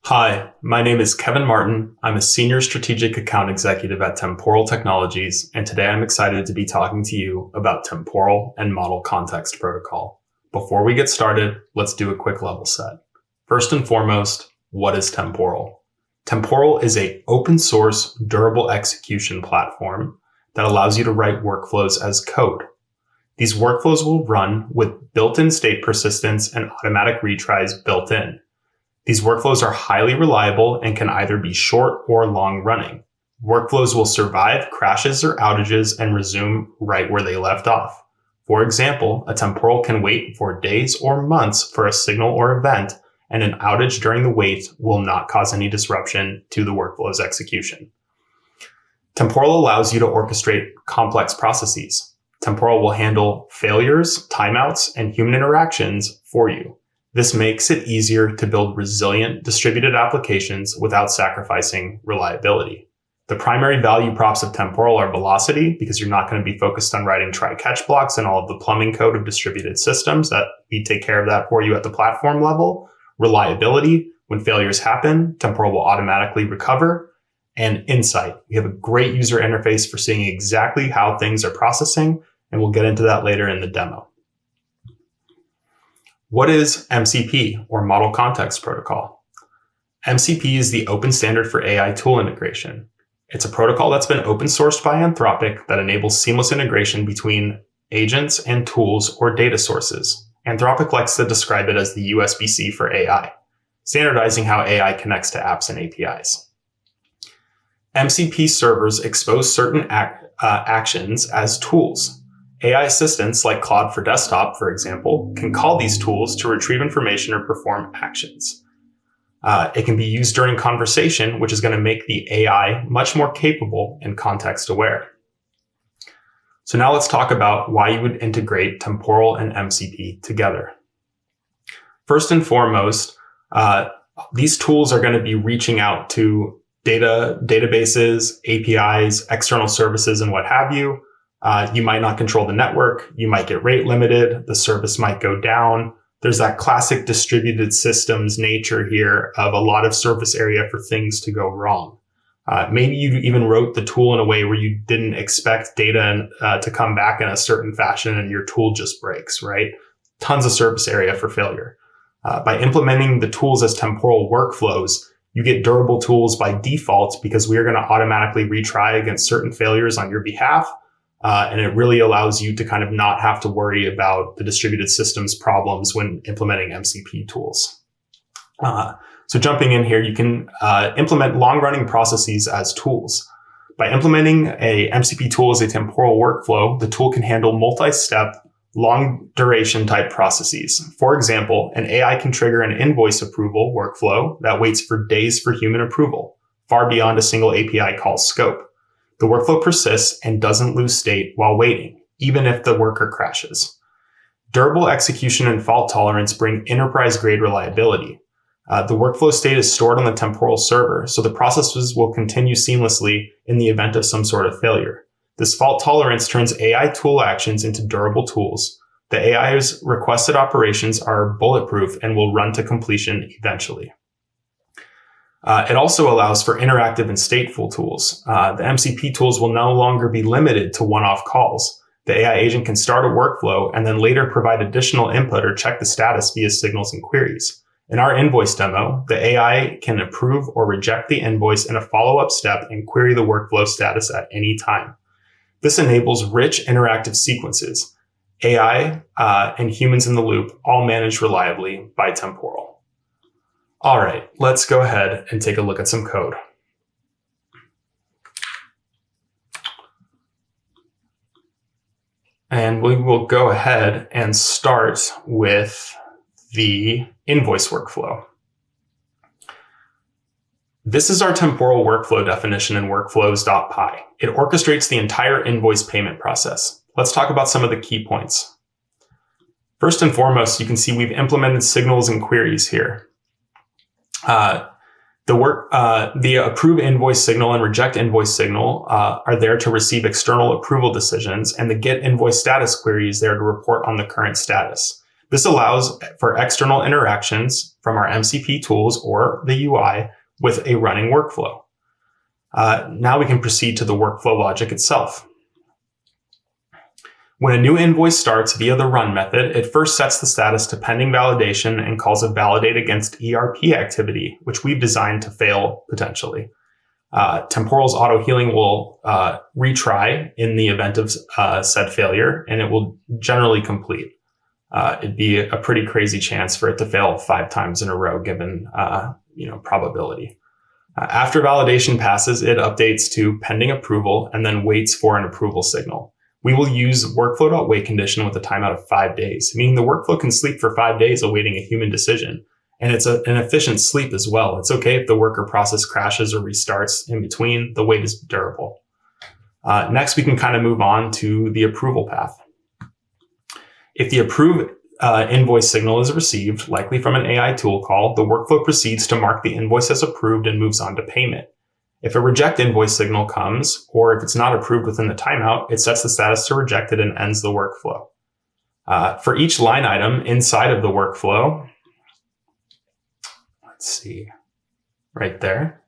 Hi, my name is Kevin Martin. I'm a Senior Strategic Account Executive at Temporal Technologies, and today I'm excited to be talking to you about Temporal and Model Context Protocol. Before we get started, let's do a quick level set. First and foremost, what is Temporal? Temporal is an open source, durable execution platform that allows you to write workflows as code. These workflows will run with built-in state persistence and automatic retries built in. These workflows are highly reliable and can either be short or long running. Workflows will survive crashes or outages and resume right where they left off. For example, a temporal can wait for days or months for a signal or event, and an outage during the wait will not cause any disruption to the workflow's execution. Temporal allows you to orchestrate complex processes. Temporal will handle failures, timeouts, and human interactions for you. This makes it easier to build resilient distributed applications without sacrificing reliability. The primary value props of Temporal are velocity, because you're not going to be focused on writing try-catch blocks and all of the plumbing code of distributed systems that we take care of that for you at the platform level. Reliability, when failures happen, Temporal will automatically recover. And insight, we have a great user interface for seeing exactly how things are processing, and we'll get into that later in the demo. What is MCP, or Model Context Protocol? MCP is the open standard for AI tool integration. It's a protocol that's been open sourced by Anthropic that enables seamless integration between agents and tools or data sources. Anthropic likes to describe it as the USB-C for AI, standardizing how AI connects to apps and APIs. MCP servers expose certain actions as tools. AI assistants like Claude for Desktop, for example, can call these tools to retrieve information or perform actions. It can be used during conversation, which is going to make the AI much more capable and context aware. So now let's talk about why you would integrate Temporal and MCP together. First and foremost, these tools are going to be reaching out to databases, APIs, external services, and what have you. You might not control the network. You might get rate limited. The service might go down. There's that classic distributed systems nature here of a lot of surface area for things to go wrong. Maybe you even wrote the tool in a way where you didn't expect data to come back in a certain fashion and your tool just breaks, right? Tons of surface area for failure. By implementing the tools as temporal workflows, you get durable tools by default because we are going to automatically retry against certain failures on your behalf. And it really allows you to kind of not have to worry about the distributed systems problems when implementing MCP tools. So jumping in here, you can implement long-running processes as tools. By implementing a MCP tool as a temporal workflow, the tool can handle multi-step, long-duration type processes. For example, an AI can trigger an invoice approval workflow that waits for days for human approval, far beyond a single API call scope. The workflow persists and doesn't lose state while waiting, even if the worker crashes. Durable execution and fault tolerance bring enterprise-grade reliability. The workflow state is stored on the temporal server, so the processes will continue seamlessly in the event of some sort of failure. This fault tolerance turns AI tool actions into durable tools. The AI's requested operations are bulletproof and will run to completion eventually. It also allows for interactive and stateful tools. The MCP tools will no longer be limited to one-off calls. The AI agent can start a workflow and then later provide additional input or check the status via signals and queries. In our invoice demo, the AI can approve or reject the invoice in a follow-up step and query the workflow status at any time. This enables rich interactive sequences. AI and humans in the loop all managed reliably by Temporal. All right, let's go ahead and take a look at some code. And we will go ahead and start with the invoice workflow. This is our temporal workflow definition in workflows.py. It orchestrates the entire invoice payment process. Let's talk about some of the key points. First and foremost, you can see we've implemented signals and queries here. The approve invoice signal and reject invoice signal are there to receive external approval decisions, and the get invoice status query is there to report on the current status. This allows for external interactions from our MCP tools or the UI with a running workflow. Now we can proceed to the workflow logic itself. When a new invoice starts via the run method, it first sets the status to pending validation and calls a validate against ERP activity, which we've designed to fail potentially. Temporal's auto healing will retry in the event of said failure, and it will generally complete. It'd be a pretty crazy chance for it to fail 5 times in a row, given probability. After validation passes, it updates to pending approval and then waits for an approval signal. We will use workflow.wait condition with a timeout of 5 days, meaning the workflow can sleep for 5 days awaiting a human decision. And it's an efficient sleep as well. It's okay if the worker process crashes or restarts in between. The wait is durable. Next, we can kind of move on to the approval path. If the approved invoice signal is received, likely from an AI tool call, the workflow proceeds to mark the invoice as approved and moves on to payment. If a reject invoice signal comes, or if it's not approved within the timeout, it sets the status to rejected and ends the workflow. For each line item inside of the workflow, let's see, right there.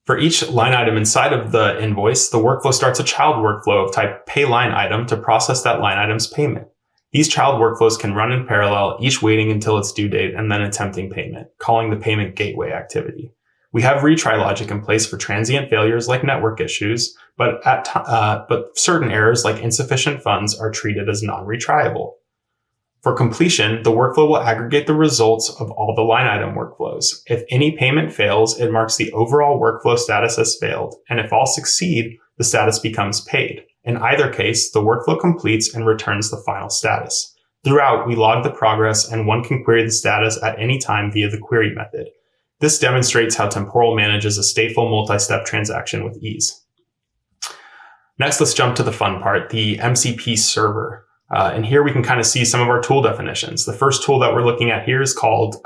For each line item inside of the invoice, the workflow starts a child workflow of type pay line item to process that line item's payment. These child workflows can run in parallel, each waiting until its due date and then attempting payment, calling the payment gateway activity. We have retry logic in place for transient failures like network issues, but certain errors like insufficient funds are treated as non-retriable. For completion, the workflow will aggregate the results of all the line item workflows. If any payment fails, it marks the overall workflow status as failed, and if all succeed, the status becomes paid. In either case, the workflow completes and returns the final status. Throughout, we log the progress, and one can query the status at any time via the query method. This demonstrates how Temporal manages a stateful multi-step transaction with ease. Next, let's jump to the fun part, the MCP server. And here we can kind of see some of our tool definitions. The first tool that we're looking at here is called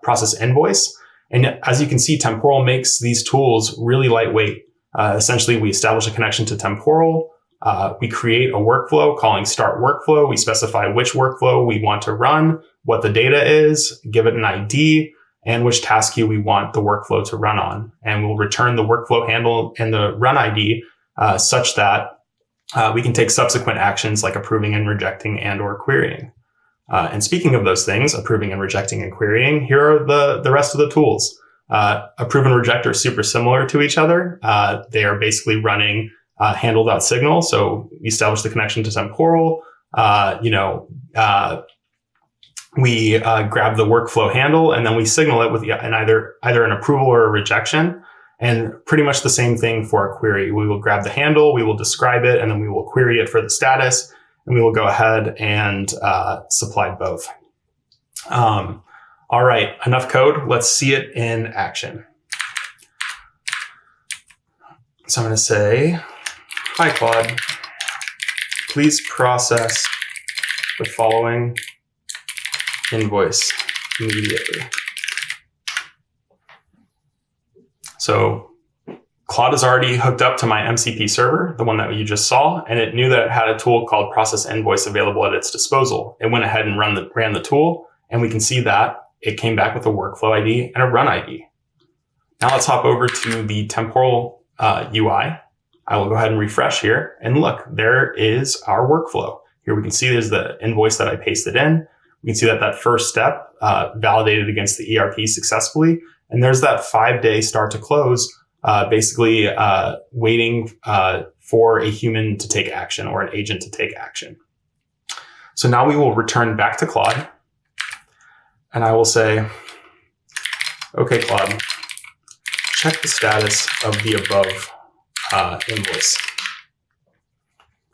Process Invoice. And as you can see, Temporal makes these tools really lightweight. Essentially, we establish a connection to Temporal. We create a workflow calling start workflow. We specify which workflow we want to run, what the data is, give it an ID, and which task queue we want the workflow to run on. And we'll return the workflow handle and the run ID such that we can take subsequent actions like approving and rejecting and or querying. And speaking of those things, approving and rejecting and querying, here are the rest of the tools. Approve and reject are super similar to each other. They are basically running handle.signal. So we establish the connection to Temporal. We grab the workflow handle and then we signal it with either an approval or a rejection. And pretty much the same thing for a query. We will grab the handle, we will describe it, and then we will query it for the status. And we will go ahead and supply both. All right, enough code. Let's see it in action. So I'm going to say, hi, Claude. Please process the following invoice immediately. So Claude is already hooked up to my MCP server, the one that you just saw, and it knew that it had a tool called Process Invoice available at its disposal. It went ahead and ran the tool, and we can see that it came back with a workflow ID and a run ID. Now let's hop over to the Temporal UI. I will go ahead and refresh here, and look, there is our workflow. Here we can see there's the invoice that I pasted in. We can see that first step validated against the ERP successfully. And there's that 5-day start to close, basically waiting for a human to take action or an agent to take action. So now we will return back to Claude. And I will say, okay, Claude, check the status of the above invoice.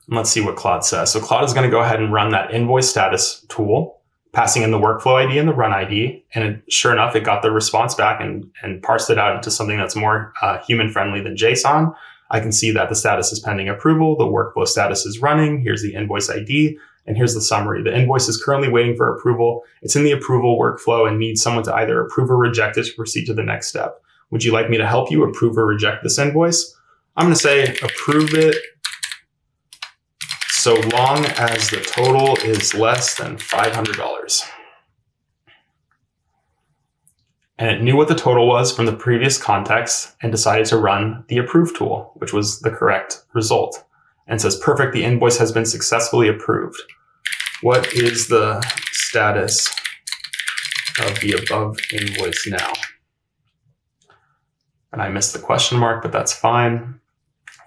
And let's see what Claude says. So Claude is going to go ahead and run that invoice status tool, passing in the workflow ID and the run ID. And sure enough, it got the response back and parsed it out into something that's more human-friendly than JSON. I can see that the status is pending approval. The workflow status is running. Here's the invoice ID. And here's the summary. The invoice is currently waiting for approval. It's in the approval workflow and needs someone to either approve or reject it to proceed to the next step. Would you like me to help you approve or reject this invoice? I'm going to say approve it so long as the total is less than $500. And it knew what the total was from the previous context and decided to run the approve tool, which was the correct result. And says, perfect, the invoice has been successfully approved. What is the status of the above invoice now? And I missed the question mark, but that's fine.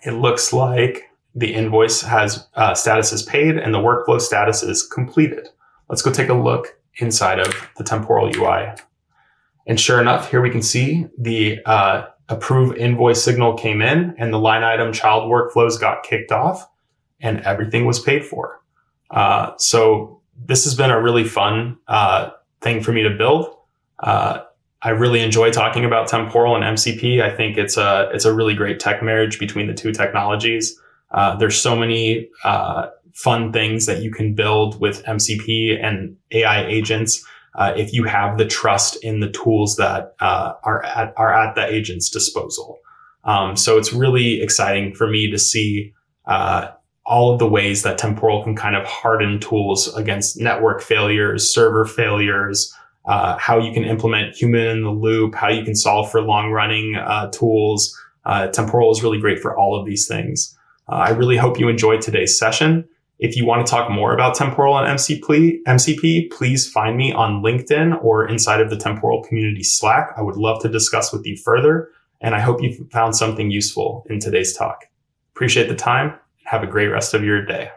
It looks like the invoice has status is paid and the workflow status is completed. Let's go take a look inside of the temporal UI. And sure enough, here we can see the approve invoice signal came in and the line item child workflows got kicked off and everything was paid for. So this has been a really fun thing for me to build. I really enjoy talking about temporal and MCP. I think it's a really great tech marriage between the two technologies. There's so many fun things that you can build with MCP and AI agents if you have the trust in the tools that are at the agent's disposal. So it's really exciting for me to see all of the ways that temporal can kind of harden tools against network failures, server failures, how you can implement human in the loop, how you can solve for long running tools. Temporal is really great for all of these things. I really hope you enjoyed today's session. If you want to talk more about temporal and MCP, please find me on LinkedIn or inside of the temporal community Slack. I would love to discuss with you further. And I hope you found something useful in today's talk. Appreciate the time. Have a great rest of your day.